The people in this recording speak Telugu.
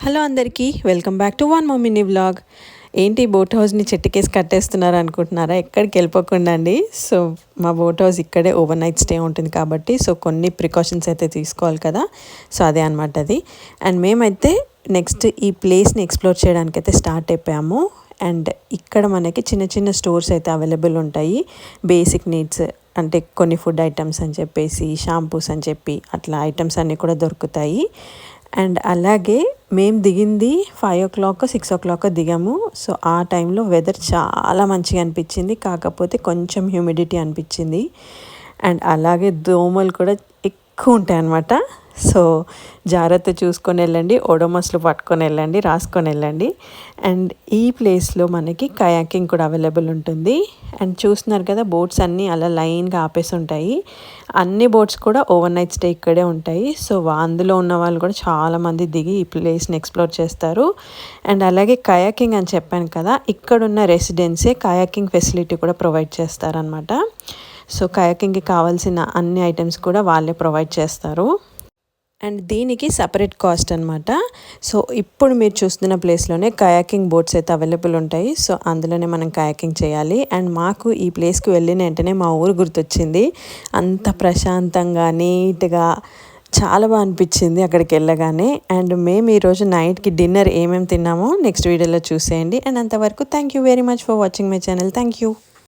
హలో అందరికీ welcome back to one more mini vlog. ఏంటి బోట్ హౌస్ని చెట్టుకేసి కట్టేస్తున్నారు అనుకుంటున్నారా? ఎక్కడికి వెళ్ళిపోకుండా అండి. సో మా బోట్ హౌస్ ఇక్కడే ఓవర్ నైట్ స్టే ఉంటుంది కాబట్టి సో కొన్ని ప్రికాషన్స్ అయితే తీసుకోవాలి కదా. సో అదే అనమాట అది. అండ్ మేమైతే నెక్స్ట్ ఈ ప్లేస్ని ఎక్స్ప్లోర్ చేయడానికి అయితే స్టార్ట్ అయిపోయాము. అండ్ ఇక్కడ మనకి చిన్న చిన్న స్టోర్స్ అయితే అవైలబుల్ ఉంటాయి. బేసిక్ నీడ్స్ అంటే కొన్ని ఫుడ్ ఐటమ్స్ అని చెప్పేసి, షాంపూస్ అని చెప్పి అట్లా ఐటమ్స్ అన్నీ కూడా దొరుకుతాయి. అండ్ అలాగే మేము దిగింది 5 o'clock 6 o'clock దిగాము. సో ఆ టైంలో వెదర్ చాలా మంచిగా అనిపించింది, కాకపోతే కొంచెం హ్యూమిడిటీ అనిపించింది. అండ్ అలాగే దోమలు కూడా ఎక్కువ ఉంటాయి అన్నమాట. సో జాగ్రత్త చూసుకొని వెళ్ళండి, ఓడోమస్లు పట్టుకొని వెళ్ళండి, రాసుకొని వెళ్ళండి. అండ్ ఈ ప్లేస్లో మనకి కయాకింగ్ కూడా అవైలబుల్ ఉంటుంది. అండ్ చూస్తున్నారు కదా బోట్స్ అన్నీ అలా లైన్గా ఆపేసి ఉంటాయి. అన్ని బోట్స్ కూడా ఓవర్ నైట్ స్టే ఇక్కడే ఉంటాయి. సో అందులో ఉన్న వాళ్ళు కూడా చాలామంది దిగి ఈ ప్లేస్ని ఎక్స్ప్లోర్ చేస్తారు. అండ్ అలాగే కయాకింగ్ అని చెప్పాను కదా, ఇక్కడున్న రెసిడెన్సే కయాకింగ్ ఫెసిలిటీ కూడా ప్రొవైడ్ చేస్తారనమాట. సో కయాకింగ్కి కావాల్సిన అన్ని ఐటమ్స్ కూడా వాళ్ళే ప్రొవైడ్ చేస్తారు. అండ్ దీనికి సపరేట్ కాస్ట్ అనమాట. సో ఇప్పుడు మీరు చూస్తున్న ప్లేస్లోనే కయాకింగ్ బోట్స్ అయితే అవైలబుల్ ఉంటాయి. సో అందులోనే మనం కయాకింగ్ చేయాలి. అండ్ మాకు ఈ ప్లేస్కి వెళ్ళిన వెంటనే మా ఊరు గుర్తొచ్చింది. అంత ప్రశాంతంగా నీట్గా చాలా బాగా అనిపించింది అక్కడికి వెళ్ళగానే. అండ్ మేము ఈరోజు నైట్కి డిన్నర్ ఏమేమి తిన్నామో నెక్స్ట్ వీడియోలో చూసేయండి. అండ్ అంతవరకు thank you very much for watching my channel. Thank you.